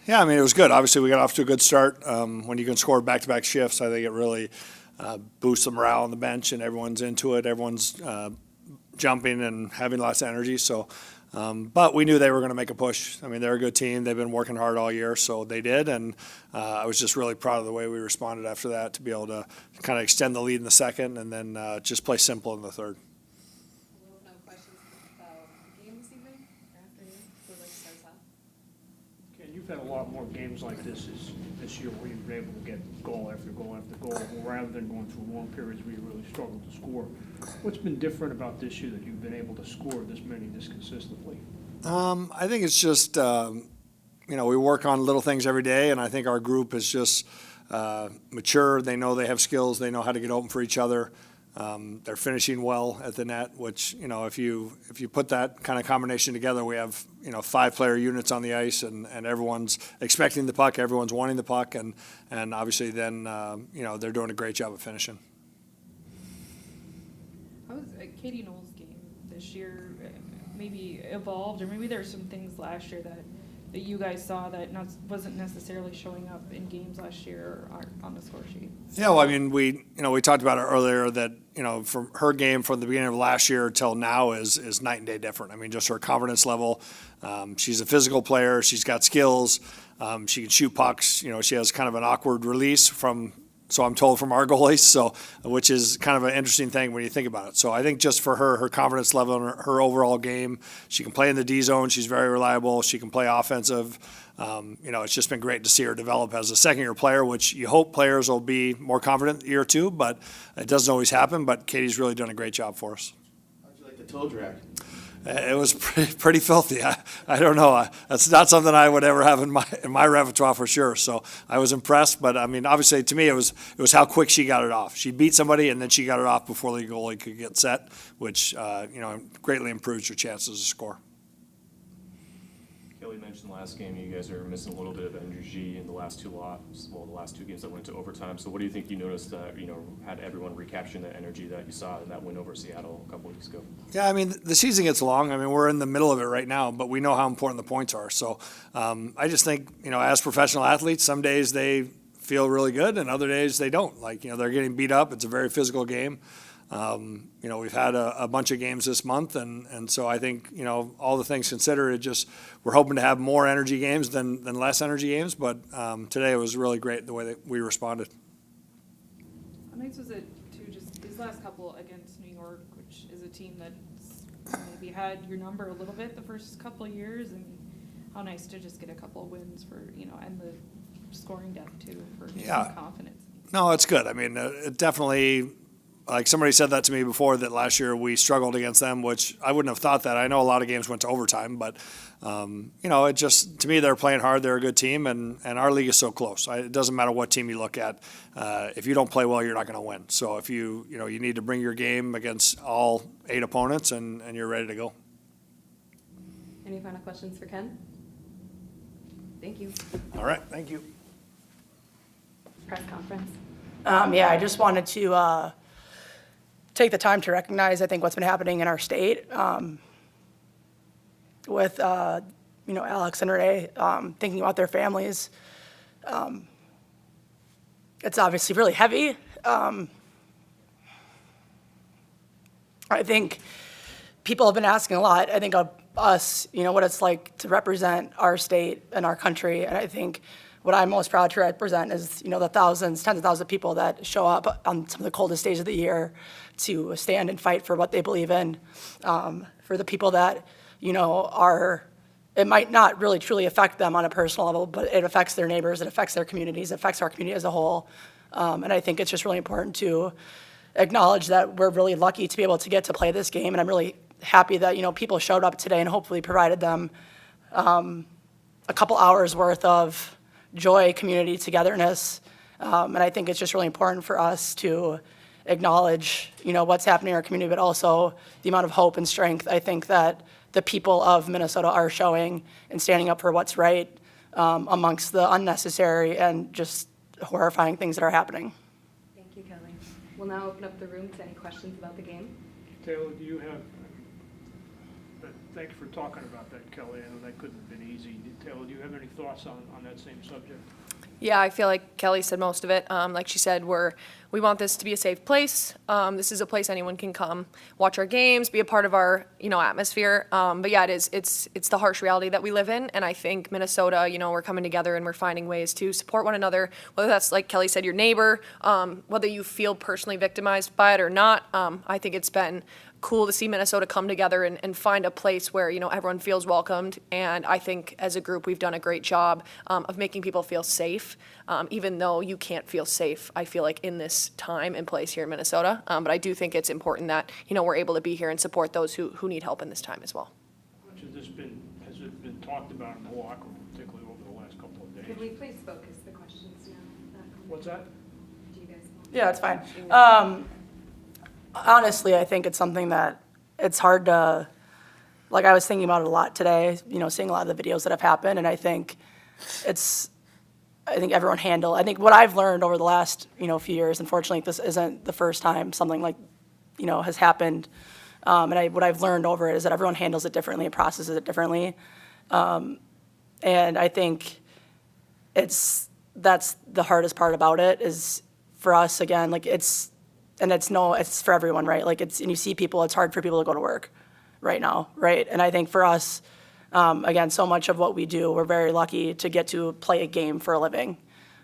Yeah, I mean, it was good. Obviously, we got off to a good start. When you can score back-to-back shifts, I think it really boosts the morale on the bench, and everyone's into it. Everyone's jumping and having lots of energy. So, but we knew they were going to make a push. I mean, they're a good team. They've been working hard all year, so they did. And I was just really proud of the way we responded after that to be able to kind of extend the lead in the second and then just play simple in the third. No questions about the game this evening or afternoon? Who would like to start us off? Ken, you've had a lot more games like this year where you've been able to get goal after goal after goal, rather than going through long periods where you really struggled to score. What's been different about this year that you've been able to score this many this consistently? I think it's just, we work on little things every day, and I think our group is just mature. They know they have skills. They know how to get open for each other. They're finishing well at the net, which, if you put that kind of combination together, we have, 5-player units on the ice, and everyone's expecting the puck, everyone's wanting the puck, and obviously then, they're doing a great job of finishing. How was Katie Knowles' game this year maybe evolved, or maybe there were some things last year that you guys saw that wasn't necessarily showing up in games last year or on the score sheet? Yeah, well, I mean, we talked about it earlier that, from her game from the beginning of last year till now is night and day different. I mean, just her confidence level. She's a physical player. She's got skills. She can shoot pucks. She has kind of an awkward release so I'm told from our goalies, which is kind of an interesting thing when you think about it. So I think just for her confidence level and her overall game, she can play in the D zone. She's very reliable. She can play offensive. It's just been great to see her develop as a second-year player, which you hope players will be more confident year two, but it doesn't always happen. But Katie's really done a great job for us. How'd you like the toe drag? It was pretty filthy. I don't know. That's not something I would ever have in my repertoire for sure. So I was impressed. But I mean, obviously, to me, it was how quick she got it off. She beat somebody, and then she got it off before the goalie could get set, which greatly improves your chances to score. Kelly mentioned last game you guys are missing a little bit of energy in the last two games that went to overtime. So what do you think you noticed that, had everyone recapturing that energy that you saw in that win over Seattle a couple weeks ago? Yeah, I mean, the season gets long. I mean, we're in the middle of it right now, but we know how important the points are. So I just think, as professional athletes, some days they feel really good and other days they don't. Like, they're getting beat up. It's a very physical game. We've had a bunch of games this month, and so I think, all the things considered, we're hoping to have more energy games than less energy games, but today it was really great the way that we responded. How nice was it to just these last couple against New York, which is a team that's maybe had your number a little bit the first couple of years, and how nice to just get a couple of wins for, and the scoring depth too, for some confidence. No, it's good. I mean, it definitely. Like somebody said that to me before, that last year we struggled against them, which I wouldn't have thought that. I know a lot of games went to overtime, but, it just, to me, they're playing hard. They're a good team, and our league is so close. It doesn't matter what team you look at. If you don't play well, you're not going to win. So if you need to bring your game against all 8 opponents, and you're ready to go. Any final questions for Ken? Thank you. All right, thank you. Press conference. I just wanted to take the time to recognize, I think, what's been happening in our state with, Alex and Renee, thinking about their families. It's obviously really heavy. I think people have been asking a lot, I think, of us, what it's like to represent our state and our country. And I think what I'm most proud to represent is, the thousands, tens of thousands of people that show up on some of the coldest days of the year to stand and fight for what they believe in. For the people that, it might not really truly affect them on a personal level, but it affects their neighbors, it affects their communities, it affects our community as a whole. And I think it's just really important to acknowledge that we're really lucky to be able to get to play this game. And I'm really happy that, people showed up today and hopefully provided them a couple hours worth of joy, community, togetherness. And I think it's just really important for us to acknowledge, what's happening in our community, but also the amount of hope and strength I think that the people of Minnesota are showing and standing up for what's right amongst the unnecessary and just horrifying things that are happening. Thank you, Kelly. We'll now open up the room to any questions about the game. Taylor, do you have Thanks for talking about that, Kelly. I know that couldn't have been easy. Taylor, do you have any thoughts on that same subject? Yeah, I feel like Kelly said most of it. Like she said, we want this to be a safe place. This is a place anyone can come watch our games, be a part of our, atmosphere. But yeah, it's the harsh reality that we live in. And I think Minnesota, we're coming together and we're finding ways to support one another, whether that's, like Kelly said, your neighbor, whether you feel personally victimized by it or not. I think it's been cool to see Minnesota come together and find a place where, everyone feels welcomed. And I think as a group, we've done a great job of making people feel safe, even though you can't feel safe, I feel like, in this time and place here in Minnesota. But I do think it's important that, we're able to be here and support those who need help in this time as well. How much has it been talked about in the locker room, particularly over the last couple of days? Could we please focus the questions now? What's that? Do you guys want? Yeah, it's fine. Honestly, I think it's something that it's hard to, like, I was thinking about it a lot today, seeing a lot of the videos that have happened, and I think everyone I think what I've learned over the last, few years, unfortunately, this isn't the first time something like, has happened. What I've learned over it is that everyone handles it differently and processes it differently. And I think that's the hardest part about it is for us, again, like it's for everyone, right? Like and you see people, it's hard for people to go to work right now, right? And I think for us, again, so much of what we do, we're very lucky to get to play a game for a living.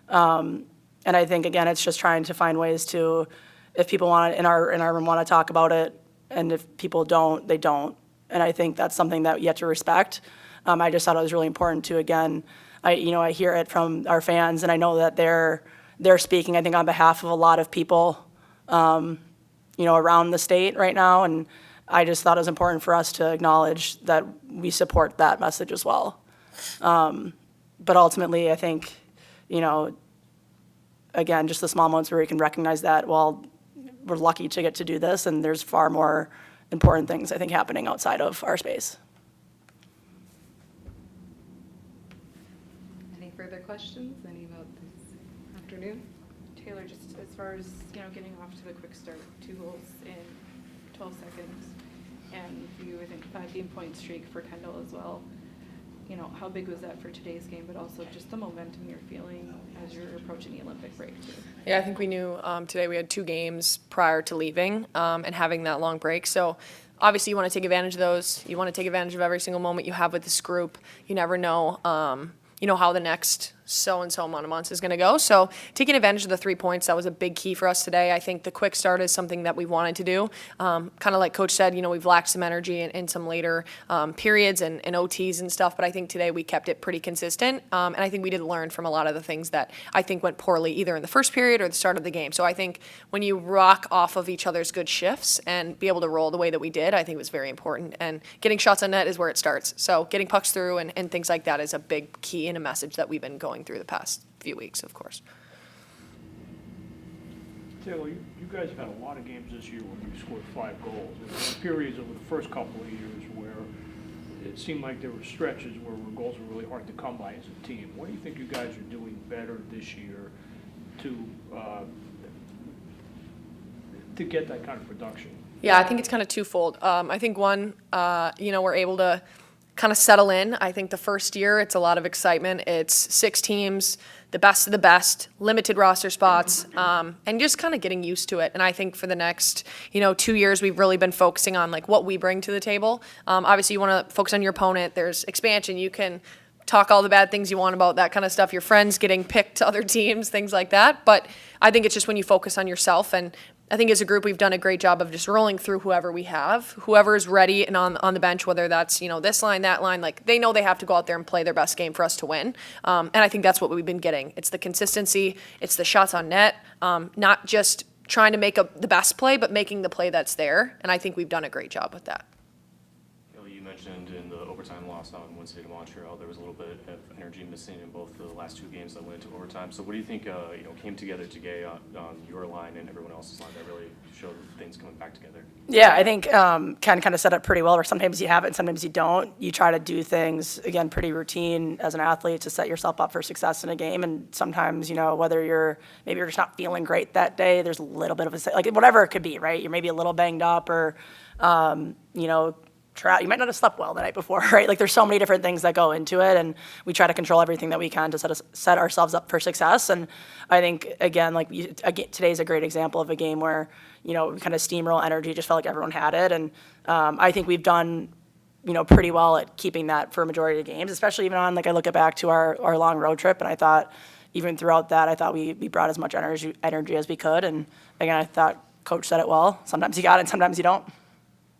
And I think, again, it's just trying to find ways to, if people want to, in our room want to talk about it, and if people don't, they don't. And I think that's something that you have to respect. I just thought it was really important to, again, I hear it from our fans, and I know that they're speaking, I think, on behalf of a lot of people, around the state right now, and I just thought it was important for us to acknowledge that we support that message as well. But ultimately, I think, again, just the small moments where we can recognize that, well, we're lucky to get to do this, and there's far more important things, I think, happening outside of our space. Any further questions? Any about this afternoon? Taylor, just as far as, getting off to the quick start, 2 goals in 12 seconds, and you, I think, 5-game point streak for Kendall as well. How big was that for today's game, but also just the momentum you're feeling as you're approaching the Olympic break too? Yeah, I think we knew today we had 2 games prior to leaving and having that long break. So obviously you want to take advantage of those. You want to take advantage of every single moment you have with this group. You never know, how the next so-and-so amount of months is going to go. So taking advantage of the 3 points, that was a big key for us today. I think the quick start is something that we wanted to do. Kind of like Coach said, we've lacked some energy in some later periods and OTs and stuff, but I think today we kept it pretty consistent. And I think we did learn from a lot of the things that I think went poorly either in the first period or the start of the game. So I think when you rock off of each other's good shifts and be able to roll the way that we did, I think was very important. And getting shots on net is where it starts. So getting pucks through and things like that is a big key and a message that we've been going through the past few weeks, of course. Taylor, you guys have had a lot of games this year where you scored 5 goals. And there were periods over the first couple of years where it seemed like there were stretches where goals were really hard to come by as a team. What do you think you guys are doing better this year to get that kind of production? Yeah, I think it's kind of twofold. I think one, we're able to kind of settle in. I think the first year, it's a lot of excitement. It's 6 teams, the best of the best, limited roster spots, and just kind of getting used to it. And I think for the next, 2 years, we've really been focusing on like what we bring to the table. Obviously, you want to focus on your opponent. There's expansion. You can talk all the bad things you want about that kind of stuff, your friends getting picked to other teams, things like that. But I think it's just when you focus on yourself, and I think as a group we've done a great job of just rolling through whoever we have, whoever's ready and on the bench, whether that's, this line, that line, like they know they have to go out there and play their best game for us to win. And I think that's what we've been getting. It's the consistency, it's the shots on net, not just trying to make the best play, but making the play that's there. And I think we've done a great job with that. You mentioned in the overtime loss on Wednesday to Montreal, there was a little bit of energy missing in both the last 2 games that went into overtime. So what do you think, came together today on your line and everyone else's line that really showed things coming back together? Yeah, I think Ken kind of said it pretty well, where sometimes you have it and sometimes you don't. You try to do things, again, pretty routine as an athlete to set yourself up for success in a game. And sometimes, whether maybe you're just not feeling great that day, there's a little bit of whatever it could be, right? You're maybe a little banged up or, you might not have slept well the night before, right? Like there's so many different things that go into it, and we try to control everything that we can to set ourselves up for success. And I think again, today's a great example of a game where we kind of steamroll energy, just felt like everyone had it, and I think we've done pretty well at keeping that for a majority of games, especially even on I look back to our long road trip, and I thought even throughout that, I thought we brought as much energy as we could, and again, I thought Coach said it well. Sometimes you got it, sometimes you don't.